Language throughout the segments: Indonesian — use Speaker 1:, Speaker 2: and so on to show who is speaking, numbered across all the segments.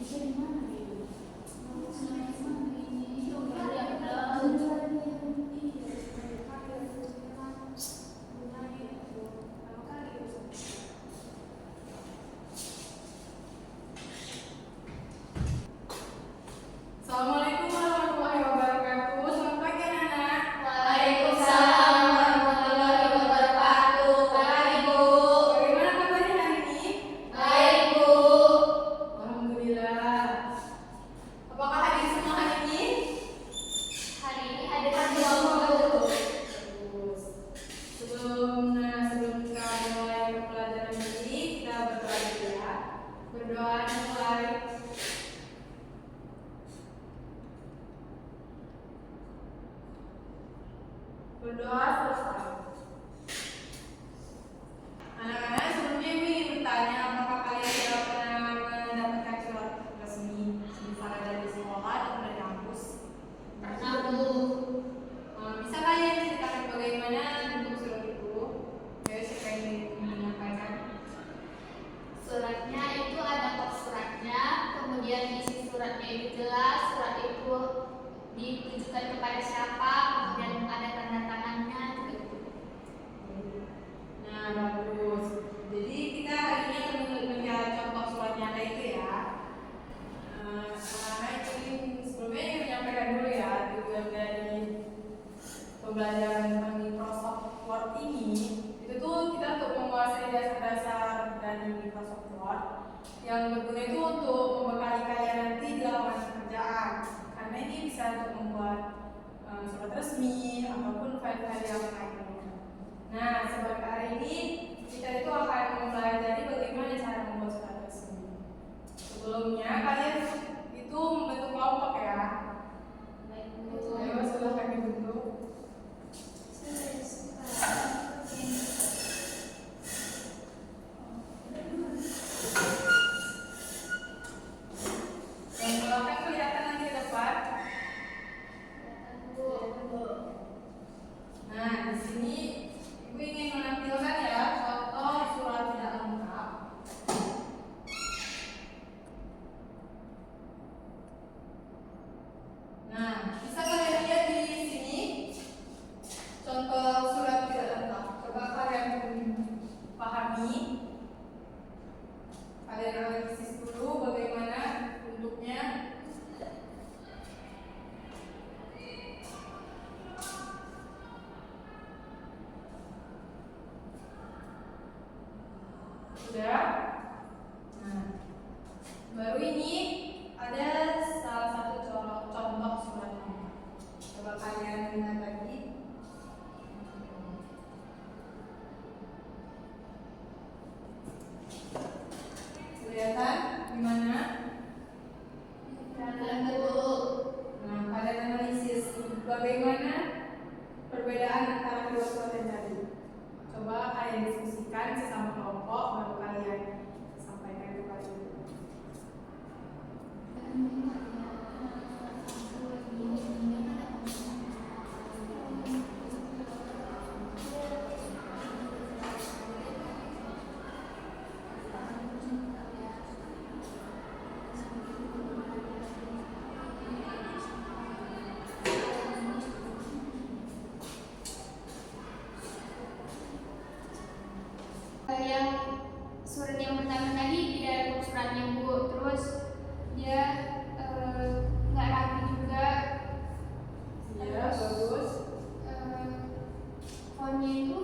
Speaker 1: Assalamualaikum warahmatullahi wabarakatuh. Selamat pagi anak-anak.
Speaker 2: Waalaikumsalam warahmatullahi wabarakatuh. Baik, Bu.
Speaker 1: Bagaimana kabarnya hari ini?
Speaker 2: Baik, Bu.
Speaker 1: Alhamdulillah. Apakah hadir semua hari ini?
Speaker 2: Hari ini hadir semua, Bu.
Speaker 1: Bagus. Sebelum kita mulai pelajaran ini, kita berdoa dulu ya. Berdoa mulai. Berdoa selesai. Anak-anak, sebelumnya Ibu ingin bertanya, apakah kalian sudah pernah mendapatkan surat resmi misalnya dari sekolah atau dari kampus?
Speaker 2: Pernah, Bu.
Speaker 1: Bisa kalian ceritakan bagaimana bentuk surat itu? Ayo, siapa yang ingin menyampaikan?
Speaker 2: Suratnya itu ada kop suratnya, kemudian isi suratnya itu jelas, surat itu ditujukan kepada siapa, kemudian ada tanda tangannya juga.
Speaker 1: Nah, bagus. Jadi kita hari ini akan melihat contoh surat nyata itu ya. Anak-anak ini sebelumnya ingin menyampaikan dulu ya tujuan dari pembelajaran tentang Microsoft Word ini. Itu tuh kita untuk menguasai dasar-dasar dari Microsoft Word yang berguna itu untuk membekali kalian nanti di lapangan pekerjaan. Karena ini bisa untuk membuat surat resmi ataupun file-file yang lainnya. Nah, sebagai hari ini kita itu akan mempelajari bagaimana cara membuat surat resmi. Sebelumnya kalian itu membentuk kelompok ya.
Speaker 2: Baik, Bu.
Speaker 1: Ayo silahkan dibentuk. Yang belakang kelihatan nanti ke depan. Nah, di sini Ibu ingin menampilkan ya contoh surat tidak lengkap. Nah, bisa kalian lihat di sini contoh surat tidak lengkap. Coba kalian pahami. Kalian analisis dulu bagaimana bentuknya. Sudah? Nah, baru ini ada salah satu contoh suratnya. Coba kalian lihat lagi. Kelihatan gimana?
Speaker 2: Kelihatan, Bu.
Speaker 1: Nah, kalian analisis bagaimana perbedaan antara kedua surat yang tadi. Coba kalian diskusikan sesama kelompok, baru kalian sampaikan kepada ibu.
Speaker 2: Yang surat yang pertama tadi tidak ada suratnya, Bu. Terus dia nggak rapi juga.
Speaker 1: Iya, bagus.
Speaker 2: Fontnya itu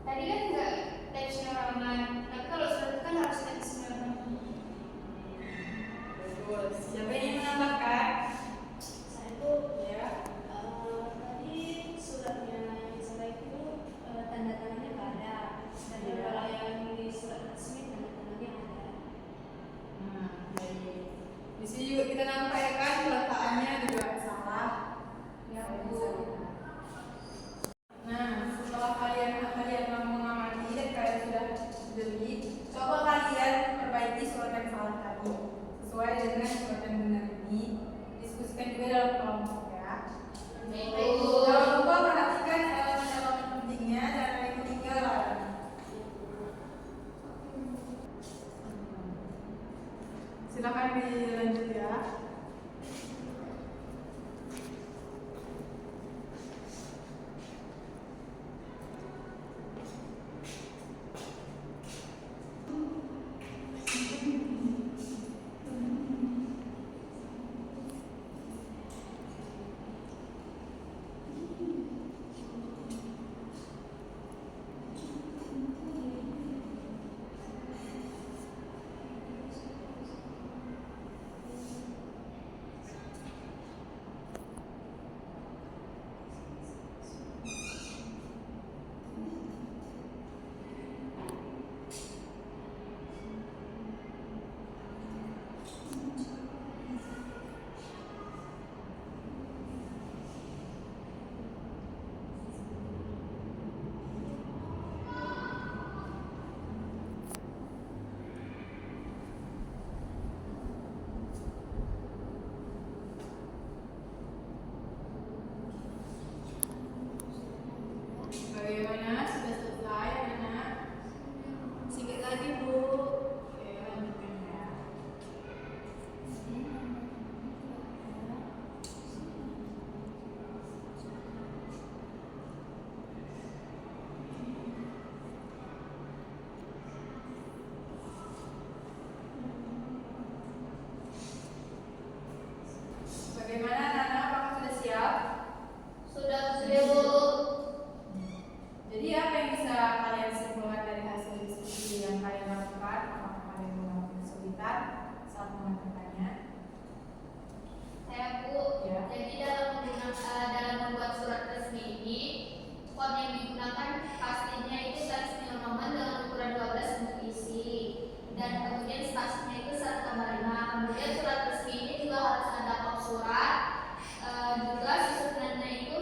Speaker 2: tadi kan nggak Times New Roman, tapi kalau surat itu kan harus Times New Roman.
Speaker 1: Bagus. Siapa yang ingin menambahkan?
Speaker 3: Saya itu
Speaker 1: Ya.
Speaker 3: tadi suratnya yang salah itu tanda tangannya nggak ada. Dan kalau yang di surat resmi tanda tangannya ada.
Speaker 1: Nah, baik. Di sini juga kita nampakkan peletakannya juga salah.
Speaker 3: Ya,
Speaker 1: Kalian
Speaker 3: Bu.
Speaker 1: bisa lihat. Nah, setelah kalian mengamati dan kalian sudah jeli, coba kalian perbaiki surat yang salah tadi sesuai dengan surat yang benar ini. Diskusikan juga dalam kelompok ya.
Speaker 2: Baik, Bu.
Speaker 1: Jangan lupa perhatikan elemen-elemen pentingnya dan yang ketinggalan. Silakan dilanjut ya. Bagaimana? Sudah selesai, anak?
Speaker 3: Sedikit lagi, Bu.
Speaker 1: Oke, lanjutkan ya. Bagaimana, anak? Apakah sudah siap?
Speaker 2: Sudah Bu.
Speaker 1: Jadi apa yang bisa kalian simpulkan dari hasil diskusi yang kalian lakukan? Apakah kalian mengalami kesulitan saat mengerjakannya?
Speaker 2: Saya Bu.
Speaker 1: Ya.
Speaker 2: Jadi dalam membuat surat resmi ini, font yang digunakan pastinya itu Times New Roman dengan ukuran 12 untuk isi, dan kemudian spasinya itu 1,5. Kemudian surat resmi ini juga harus ada kop surat, juga susunannya itu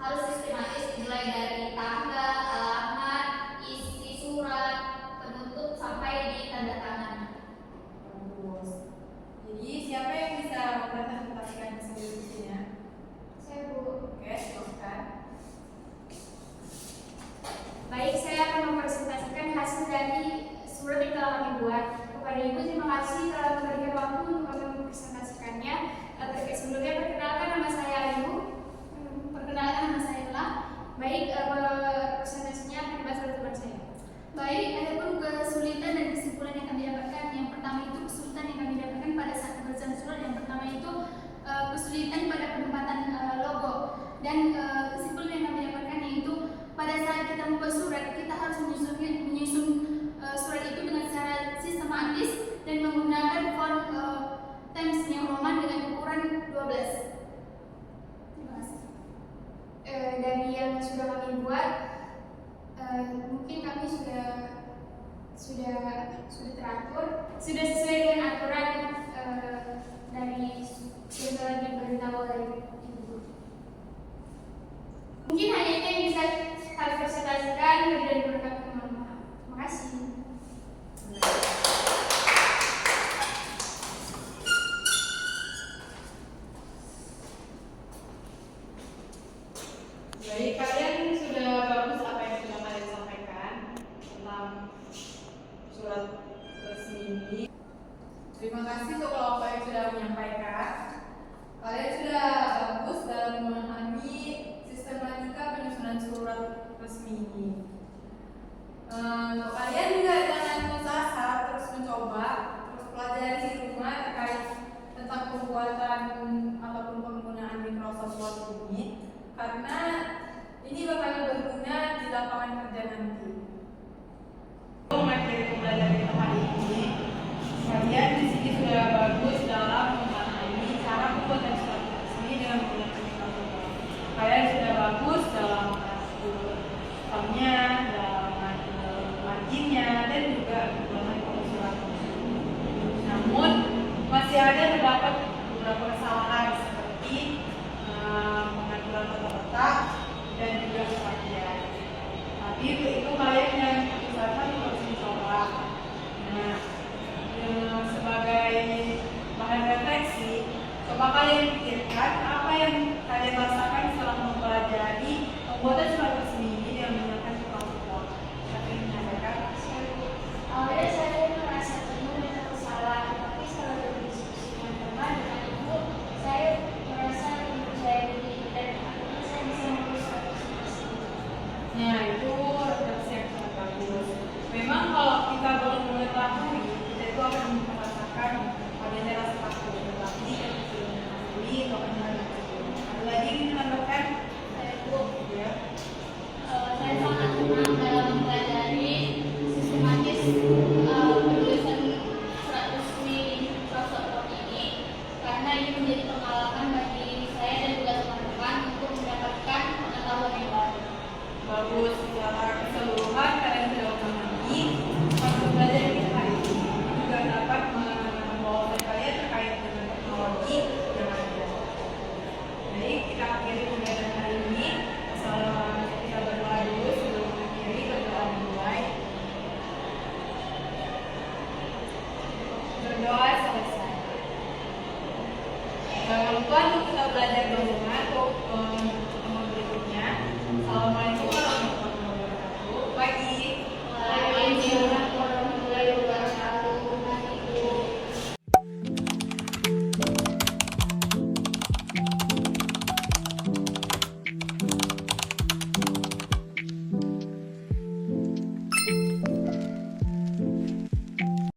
Speaker 2: harus sistematis, dimulai dari tanggal, alamat, isi surat, penutup sampai di tanda tangan.
Speaker 1: Bagus. Jadi siapa yang bisa mempresentasikan hasil diskusinya?
Speaker 2: Saya Bu.
Speaker 1: Oke, silakan.
Speaker 4: Baik, saya akan mempresentasikan hasil dari surat yang telah kami buat. Kepada Ibu, terima kasih telah memberikan waktu untuk kami mempresentasikannya. Sebelumnya, perkenalkan nama saya Ayu. Perkenalkan nama saya telah. Baik, presentasinya akan dibahas oleh teman saya. Baik, adapun kesulitan dan kesimpulan yang kami dapatkan. Yang pertama itu kesulitan yang kami dapatkan pada saat pembacaan surat. Yang pertama itu kesulitan pada penempatan logo. Dan kesimpulan yang kami dapatkan yaitu pada saat kita membuat surat, kita harus menyusun surat itu dengan secara sistematis dan menggunakan font Times New Roman dengan ukuran 12. Terima kasih. Dari yang sudah kami buat, mungkin kami sudah teratur, sudah sesuai dengan aturan dari yang telah diberitahu oleh Ibu. Mungkin hanya itu yang bisa kami presentasikan dan berkata mohon maaf. Terima kasih.
Speaker 1: Baik, kalian sudah bagus apa yang sudah kalian sampaikan tentang surat resmi ini. Terima kasih untuk kelompok yang sudah menyampaikan. Kalian sudah bagus dalam memahami sistematika penyusunan surat resmi ini. Untuk kalian juga jangan putus asa, terus mencoba, terus pelajari di rumah terkait tentang pembuatan ataupun penggunaan Microsoft Word ini, karena ini bakal berguna di lapangan kerja nanti. Mengakhiri pembelajaran kita hari ini, kalian di sini sudah bagus dalam memahami cara pembuatan surat resmi dengan menggunakan Microsoft Word. Kalian sudah bagus dalam mengatur formnya, dalam mengatur marginnya, dan juga menggunakan surat. Namun masih ada terdapat beberapa kesalahan seperti pengaturan letak dan juga kepatian. Tapi itu kalian yang usahakan harus mencoba. Nah, sebagai bahan refleksi, coba kalian pikirkan apa yang kalian rasakan setelah mempelajari pembuatan surat resmi ini dengan menggunakan Microsoft Word. Tapi menyampaikan
Speaker 4: Awalnya saya merasa jenuh dan bersalah
Speaker 1: belajar di rumah tuh